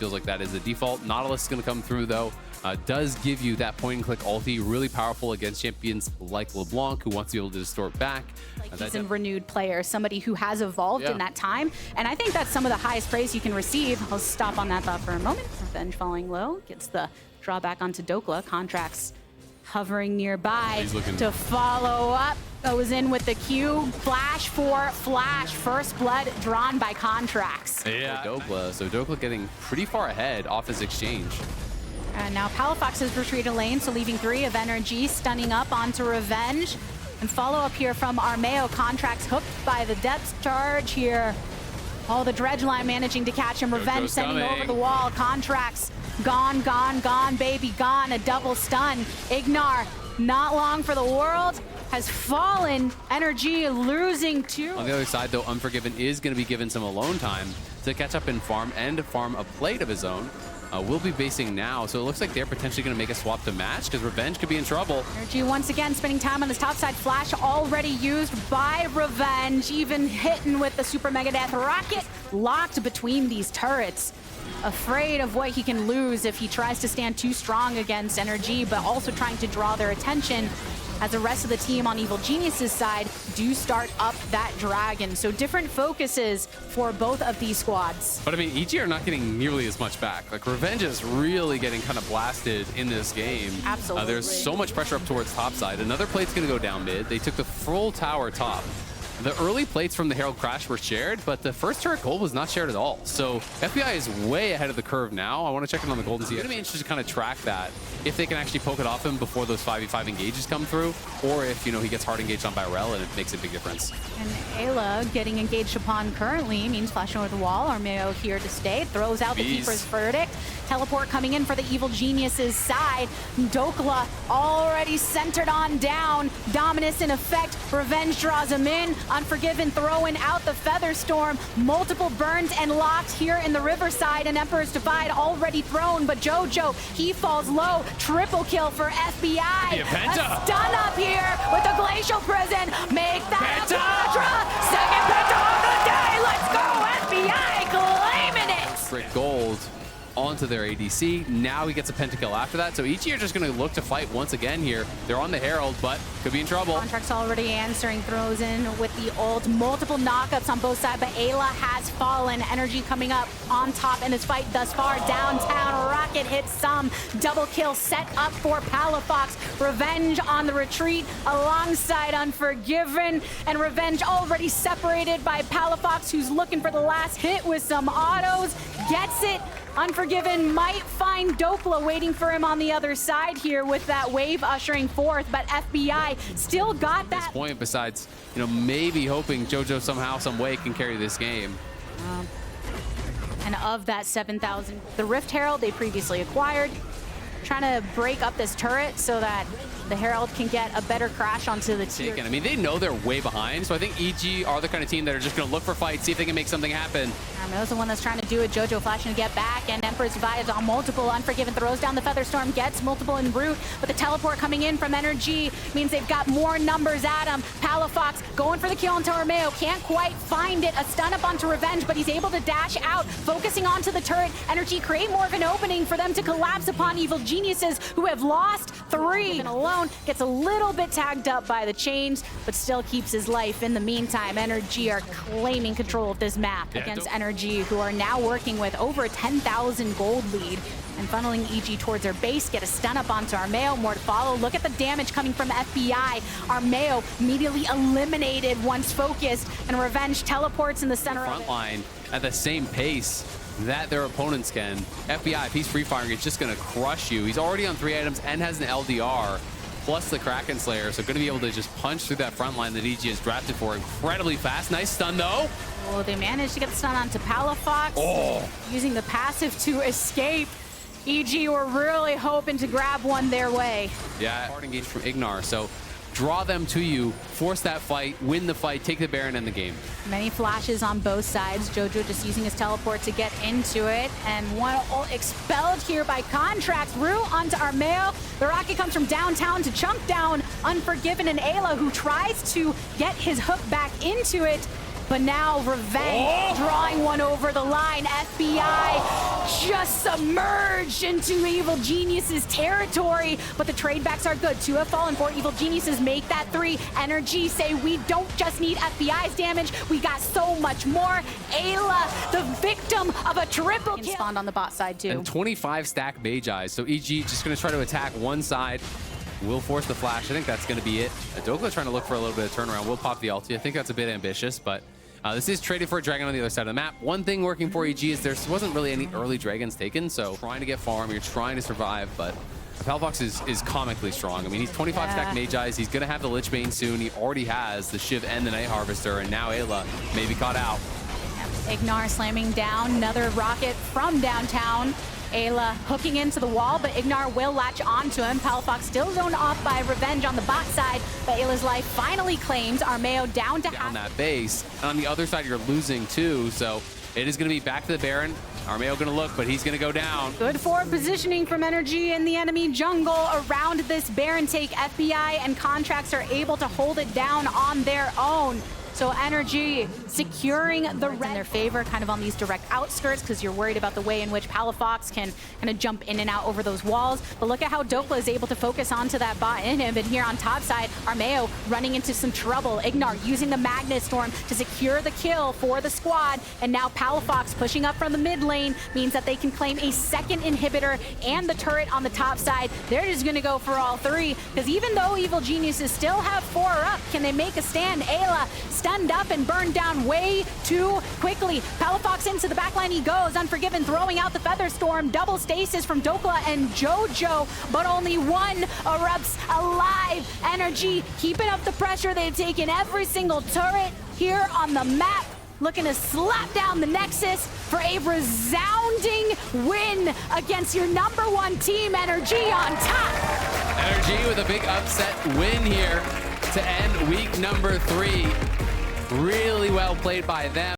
Feels like that is the default. Nautilus is going to come through, though. Does give you that point-and-click ulti, really powerful against champions like LeBlanc, who wants to be able to distort back. Like he's a renewed player, somebody who has evolved in that time. And I think that's some of the highest praise you can receive. I'll stop on that thought for a moment. Revenge falling low, gets the drawback onto Dokla. Contracts hovering nearby to follow up. Goes in with the Q. Flash for Flash. First blood drawn by Contracts. Yeah, Dokla. So Dokla getting pretty far ahead off his exchange. And now Palafox has retreated lane, so leaving 3 of NRG, stunning up onto Revenge. And follow up here from Armeo. Contracts hooked by the depth charge here. Oh, the dredge line managing to catch him. Revenge sending over the wall. Contracts gone, gone, gone, baby, gone. A double stun. Ignar, not long for the world, has fallen. NRG losing 2. On the other side, though, Unforgiven is going to be given some alone time to catch up and farm a plate of his own. Will be basing now, so it looks like they're potentially going to make a swap to match, because Revenge could be in trouble. NRG once again spending time on this top side. Flash already used by Revenge, even hitting with the Super Mega Death Rocket, locked between these turrets. Afraid of what he can lose if he tries to stand too strong against NRG, but also trying to draw their attention as the rest of the team on Evil Genius's side do start up that dragon. So different focuses for both of these squads. But I mean, EG are not getting nearly as much back. Like, Revenge is really getting kind of blasted in this game. Absolutely. There's so much pressure up towards top side. Another plate's going to go down mid. They took the full tower top. The early plates from the Herald Crash were shared, but the first turret gold was not shared at all. So FBI is way ahead of the curve now. I want to check in on the gold and see. It's going to be interesting to kind of track that, if they can actually poke it off him before those 5v5 engages come through, or if, you know, he gets hard engaged on Byrell and it makes a big difference. And Ayla getting engaged upon currently means flashing over the wall. Armeo here to stay. Throws out the Keeper's Verdict. Teleport coming in for the Evil Genius's side. Dokla already centered on down. Dominus in effect. Revenge draws him in. Unforgiven throwing out the Featherstorm. Multiple burns and locked here in the Riverside. And Emperor's Divide already thrown, but Jojo, he falls low. Triple kill for FBI. A stun up here with the Glacial Prison. Make that a Penta! Second Penta of the day. Let's go, FBI claiming it. Great gold onto their ADC. Now he gets a pentakill after that. So each are just going to look to fight once again here. They're on the Herald, but could be in trouble. Contracts already answering, throws in with the ult. Multiple knockups on both sides, but Ayla has fallen. NRG coming up on top in this fight thus far. Downtown, Rocket hits some. Double kill set up for Palafox. Revenge on the retreat alongside Unforgiven. And Revenge already separated by Palafox, who's looking for the last hit with some autos. Gets it. Unforgiven might find Dokla waiting for him on the other side here with that wave ushering forth, but FBI still got that. At this point, besides, you know, maybe hoping Jojo somehow, some way can carry this game. And of that 7,000, the Rift Herald they previously acquired, trying to break up this turret so that the Herald can get a better crash onto the tier. I mean, they know they're way behind, so I think EG are the kind of team that are just going to look for fights, see if they can make something happen. Armeo's the one that's trying to do it. Jojo flashing to get back, and Emperor survives on multiple. Unforgiven throws down the Featherstorm, gets multiple en route, but the teleport coming in from NRG means they've got more numbers at him. Palafox going for the kill onto Armeo, can't quite find it. A stun up onto Revenge, but he's able to dash out, focusing onto the turret. NRG create more of an opening for them to collapse upon Evil Geniuses, who have lost 3. And alone gets a little bit tagged up by the chains, but still keeps his life. In the meantime, NRG are claiming control of this map against NRG, who are now working with over a 10,000 gold lead and funneling EG towards their base. Get a stun up onto Armeo, more to follow. Look at the damage coming from FBI. Armeo immediately eliminated once focused, and Revenge teleports in the center front line at the same pace that their opponents can. FBI, if he's free firing, it's just going to crush you. He's already on 3 items and has an LDR, plus the Kraken Slayer, so going to be able to just punch through that front line that EG has drafted for incredibly fast. Nice stun, though. Oh, they managed to get the stun onto Palafox, using the passive to escape. EG were really hoping to grab one their way. Yeah, hard engaged from Ignar, so draw them to you, force that fight, win the fight, take the Baron, and the game. Many flashes on both sides. Jojo just using his teleport to get into it. And one ult expelled here by Contracts. Rue onto Armeo. The rocket comes from downtown to chunk down Unforgiven and Ayla, who tries to get his hook back into it. But now Revenge drawing one over the line. FBI just submerged into Evil Genius's territory. But the trade backs are good. 2 have fallen for Evil Geniuses. Make that 3. NRG say we don't just need FBI's damage. We got so much more. Ayla, the victim of a triple kill. Spawned on the bot side too. And 25 stack Mage Eyes. So EG just going to try to attack one side. Will force the flash. I think that's going to be it. Dokla trying to look for a little bit of turnaround. Will pop the ulti. I think that's a bit ambitious, but this is traded for a dragon on the other side of the map. One thing working for EG is there wasn't really any early dragons taken, so trying to get farm, you're trying to survive, but PaLaFox is comically strong. I mean, he's 25 stack Mage Eyes. He's going to have the Lich Bane soon. He already has the Shiv and the Night Harvester, and now Ayla may be caught out. Ignar slamming down another rocket from downtown. Ayla hooking into the wall, but Ignar will latch onto him. PaLaFox still zoned off by Revenge on the bot side, but Ayla's life finally claims. Armeo down to half. That base. And on the other side, you're losing too, so it is going to be back to the Baron. Armeo going to look, but he's going to go down. Good forward positioning from NRG in the enemy jungle around this Baron take. FBI and Contracts are able to hold it down on their own. So NRG securing the red in their favor, kind of on these direct outskirts, because you're worried about the way in which PaLaFox can kind of jump in and out over those walls. But look at how Dokla is able to focus onto that bot in him. And here on top side, Armeo running into some trouble. Ignar using the Magnet Storm to secure the kill for the squad. And now PaLaFox pushing up from the mid lane means that they can claim a second inhibitor and the turret on the top side. They're just going to go for all 3, because even though Evil Geniuses still have 4 up, can they make a stand? Ayla stunned up and burned down way too quickly. PaLaFox into the backline he goes. Unforgiven throwing out the Feather Storm. Double stasis from Dokla and JoJo, but only one erupts alive. NRG keeping up the pressure. They've taken every single turret here on the map, looking to slap down the Nexus for a resounding win against your #1 team. NRG on top. NRG with a big upset win here to end week number 3. Really well played by them.